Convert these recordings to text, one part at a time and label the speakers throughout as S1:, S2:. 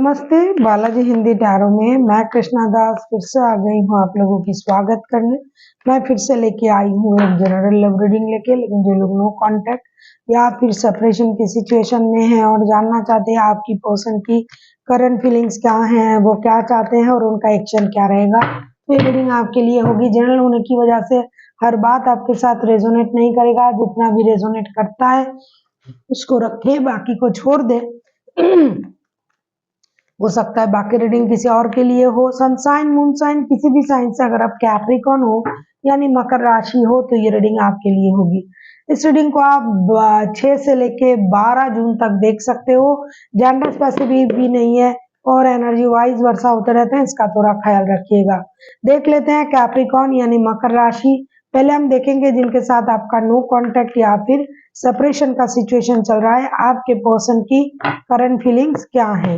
S1: नमस्ते, बालाजी हिंदी टैरो में मैं कृष्णा दास फिर से आ गई हूँ आप लोगों की स्वागत करने। मैं फिर से लेके आई हूँ एक जनरल लव रीडिंग लेके, लेकिन जो लोग नो कांटेक्ट या फिर सेपरेशन की सिचुएशन में हैं और जानना चाहते हैं आपकी पर्सन की करंट फीलिंग्स क्या हैं, वो क्या चाहते हैं और उनका एक्शन क्या रहेगा, तो ये रीडिंग आपके लिए होगी। जनरल होने की वजह से हर बात आपके साथ रेजोनेट नहीं करेगा, जितना भी रेजोनेट करता है उसको रखे, बाकी को छोड़ दे। हो सकता है बाकी रीडिंग किसी और के लिए हो। सनसाइन मून साइन किसी भी साइन से अगर आप कैप्रिकॉर्न हो यानी मकर राशि हो तो ये रीडिंग आपके लिए होगी। इस रीडिंग को आप 6 से लेके 12 जून तक देख सकते हो। जेंडर स्पेसिफिक भी नहीं है और एनर्जी वाइज वर्षा होते रहते हैं, इसका थोड़ा ख्याल रखिएगा। देख लेते हैं कैप्रिकॉर्न यानी मकर राशि। पहले हम देखेंगे जिनके साथ आपका नो कांटेक्ट या फिर सेपरेशन का सिचुएशन चल रहा है, आपके पर्सन की करंट फीलिंग्स क्या है।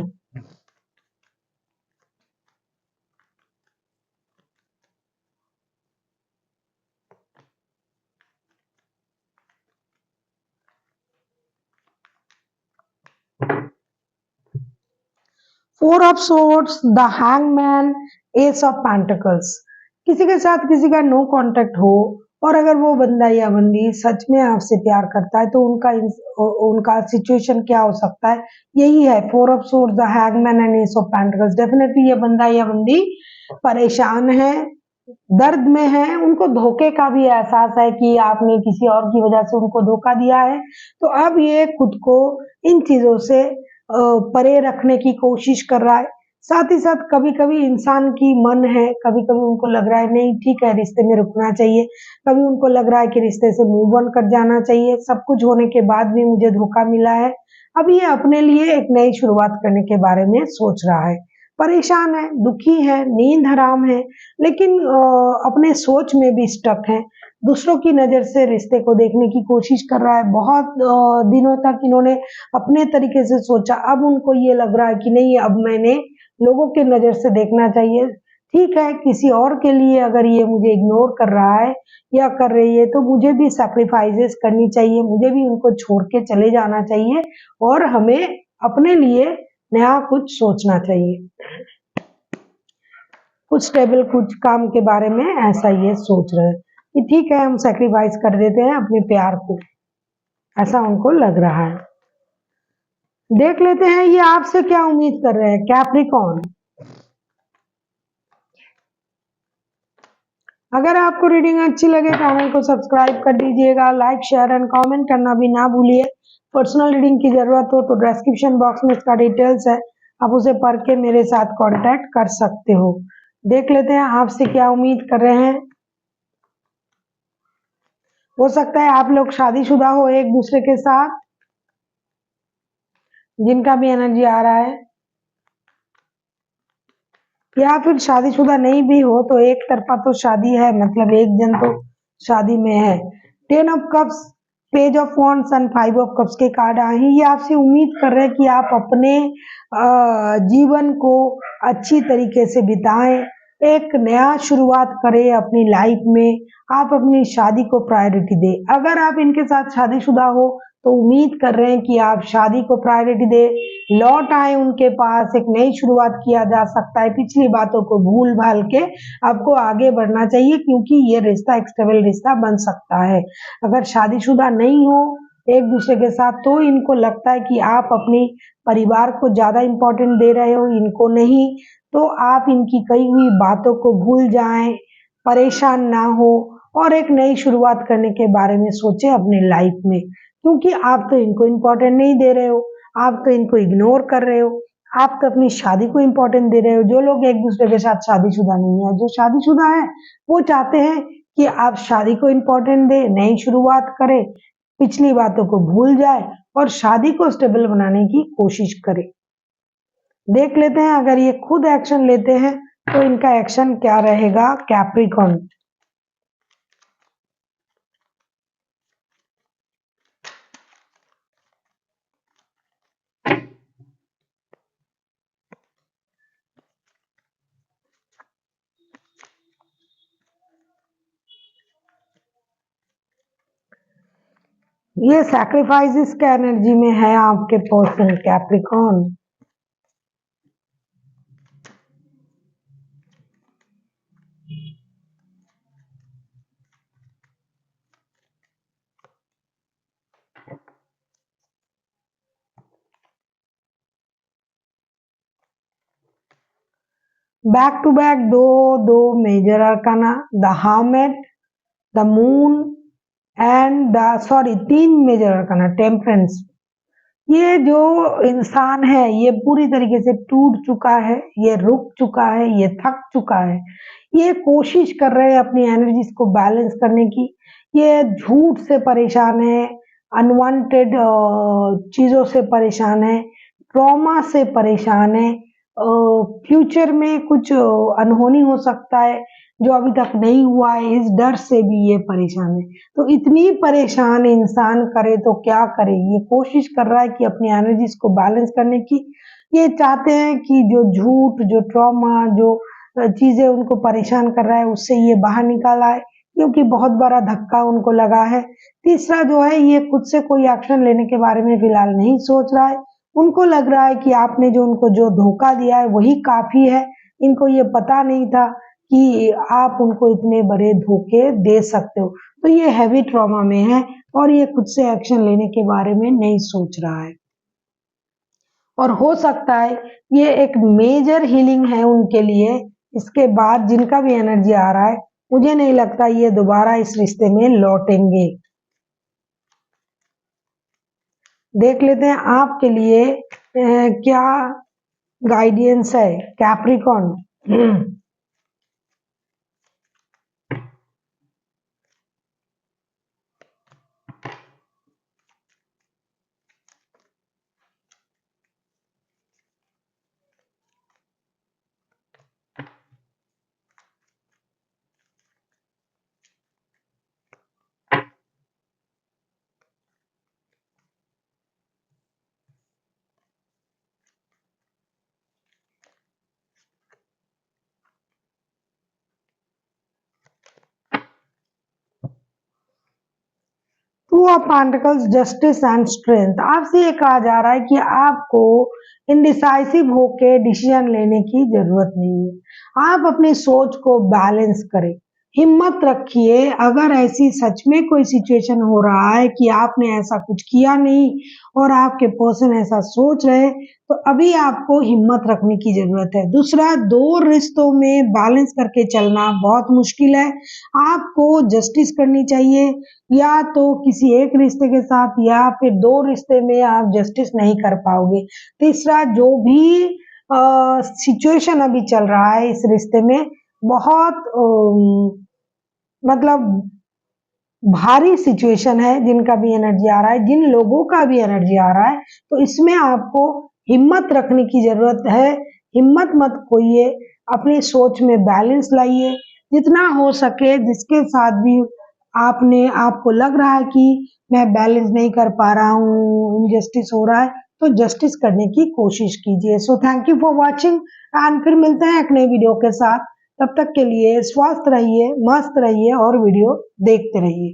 S1: Four of swords, the hangman, S of pentacles. किसी के साथ किसी का नो कांटेक्ट हो और अगर वो बंदा या बंदी सच में आपसे प्यार करता है तो उनका सिचुएशन क्या हो सकता है, यही है four of swords, the hangman and S of pentacles. Definitely ये बंदा या बंदी परेशान है, दर्द में है, उनको धोखे का भी एहसास है कि आपने किसी और की वजह से उनको धोखा दिया है। तो अब ये खुद को इन चीजों से परे रखने की कोशिश कर रहा है। साथ ही साथ कभी कभी इंसान की मन है, कभी कभी उनको लग रहा है नहीं ठीक है रिश्ते में रुकना चाहिए, कभी उनको लग रहा है कि रिश्ते से मूव ऑन कर जाना चाहिए, सब कुछ होने के बाद भी मुझे धोखा मिला है। अब ये अपने लिए एक नई शुरुआत करने के बारे में सोच रहा है। परेशान है, दुखी है, नींद हराम है, लेकिन अपने सोच में भी स्टक है। दूसरों की नजर से रिश्ते को देखने की कोशिश कर रहा है। बहुत दिनों तक इन्होंने अपने तरीके से सोचा, अब उनको ये लग रहा है कि नहीं अब मैंने लोगों के नजर से देखना चाहिए। ठीक है, किसी और के लिए अगर ये मुझे इग्नोर कर रहा है या कर रही है तो मुझे भी सैक्रिफाइसेस करनी चाहिए, मुझे भी उनको छोड़ के चले जाना चाहिए और हमें अपने लिए नया कुछ सोचना चाहिए। कुछ स्टेबल कुछ काम के बारे में ऐसा ये सोच रहे हैं कि ठीक है हम सैक्रिफाइस कर देते हैं अपने प्यार को, ऐसा उनको लग रहा है। देख लेते हैं ये आपसे क्या उम्मीद कर रहे हैं कैप्रिकॉर्न। अगर आपको रीडिंग अच्छी लगे चैनल को सब्सक्राइब कर दीजिएगा, लाइक शेयर एंड कमेंट करना भी ना भूलिए। पर्सनल रीडिंग की जरूरत हो तो डिस्क्रिप्शन बॉक्स में इसका डिटेल्स है, आप उसे पढ़ के मेरे साथ कांटेक्ट कर सकते हो। देख लेते हैं आपसे क्या उम्मीद कर रहे हैं। हो सकता है आप लोग शादीशुदा हो एक दूसरे के साथ, जिनका भी एनर्जी आ रहा है, या फिर शादीशुदा नहीं भी हो तो एक तरफा तो शादी है, मतलब एक जन तो शादी में है। 10 of cups, page of wands and 5 of cups के कार्ड आए हैं। ये आपसे उम्मीद कर रहे हैं कि आप अपने जीवन को अच्छी तरीके से बिताएं, एक नया शुरुआत करें अपनी लाइफ में, आप अपनी शादी को प्रायोरिटी दें। अगर आप इनके साथ शादीशुदा हो तो उम्मीद कर रहे हैं कि आप शादी को प्रायोरिटी दें, लौट आए उनके पास, एक नई शुरुआत किया जा सकता है, पिछली बातों को भूल भाल के आपको आगे बढ़ना चाहिए क्योंकि ये रिश्ता एक स्टेबल रिश्ता बन सकता है। अगर शादीशुदा नहीं हो एक दूसरे के साथ तो इनको लगता है कि आप अपनी परिवार को ज्यादा इंपॉर्टेंट दे रहे हो, इनको नहीं, तो आप इनकी कही हुई बातों को भूल जाएं, परेशान ना हो और एक नई शुरुआत करने के बारे में सोचें अपने लाइफ में, क्योंकि आप तो इनको इम्पोर्टेंट नहीं दे रहे हो, आप तो इनको इग्नोर कर रहे हो, आप तो अपनी शादी को इम्पोर्टेंट दे रहे हो। जो लोग एक दूसरे के साथ शादीशुदा नहीं है, जो शादीशुदा है वो चाहते हैं कि आप शादी को इम्पोर्टेंट दे, नई शुरुआत करें, पिछली बातों को भूल जाए और शादी को स्टेबल बनाने की कोशिश करें। देख लेते हैं अगर ये खुद एक्शन लेते हैं तो इनका एक्शन क्या रहेगा कैप्रिकॉर्न। ये सैक्रिफाइसेस का एनर्जी में है आपके person Capricorn. Back to back दो major arcana, the hermit, the moon and the sorry 3 major arcana, temperance. ये जो इंसान है ये पूरी तरीके से टूट चुका है, ये रुक चुका है, ये थक चुका है। ये कोशिश कर रहे हैं अपनी एनर्जीज को बैलेंस करने की। ये झूठ से परेशान है, अनवांटेड चीजों से परेशान है, ट्रॉमा से परेशान है। फ्यूचर में कुछ अनहोनी हो सकता है जो अभी तक नहीं हुआ है, इस डर से भी ये परेशान है। तो इतनी परेशान इंसान करे तो क्या करे, ये कोशिश कर रहा है कि अपनी एनर्जीज को बैलेंस करने की। ये चाहते हैं कि जो झूठ, जो ट्रॉमा, जो चीजें उनको परेशान कर रहा है उससे ये बाहर निकाल आए, क्योंकि बहुत बड़ा धक्का उनको लगा है। तीसरा जो है ये खुद से कोई एक्शन लेने के बारे में फिलहाल नहीं सोच रहा है। उनको लग रहा है कि आपने जो उनको जो धोखा दिया है वही काफी है। इनको ये पता नहीं था कि आप उनको इतने बड़े धोखे दे सकते हो। तो ये हैवी ट्रॉमा में है और ये खुद से एक्शन लेने के बारे में नहीं सोच रहा है। और हो सकता है ये एक मेजर हीलिंग है उनके लिए। इसके बाद जिनका भी एनर्जी आ रहा है, मुझे नहीं लगता ये दोबारा इस रिश्ते में लौटेंगे। देख लेते हैं आपके लिए क्या गाइडेंस है Capricorn. Two of pentacles, justice and strength. आपसे ये कहा जा रहा है कि आपको इनडिसाइसिव होके डिसीजन लेने की जरूरत नहीं है। आप अपनी सोच को बैलेंस करें, हिम्मत रखिए। अगर ऐसी सच में कोई सिचुएशन हो रहा है कि आपने ऐसा कुछ किया नहीं और आपके पर्सन ऐसा सोच रहे हैं, तो अभी आपको हिम्मत रखने की जरूरत है। दूसरा, दो रिश्तों में बैलेंस करके चलना बहुत मुश्किल है। आपको जस्टिस करनी चाहिए, या तो किसी एक रिश्ते के साथ या फिर दो रिश्ते में आप जस्टिस नहीं कर पाओगे। तीसरा, जो भी सिचुएशन अभी चल रहा है इस रिश्ते में बहुत मतलब भारी सिचुएशन है। जिनका भी एनर्जी आ रहा है, जिन लोगों का भी एनर्जी आ रहा है, तो इसमें आपको हिम्मत रखने की जरूरत है। हिम्मत मत खोइए, अपनी सोच में बैलेंस लाइए। जितना हो सके जिसके साथ भी आपने आपको लग रहा है कि मैं बैलेंस नहीं कर पा रहा हूँ, इनजस्टिस हो रहा है, तो जस्टिस करने की कोशिश कीजिए। So thank you for watching and फिर मिलते हैं एक नई वीडियो के साथ। तब तक के लिए स्वस्थ रहिए, मस्त रहिए और वीडियो देखते रहिए।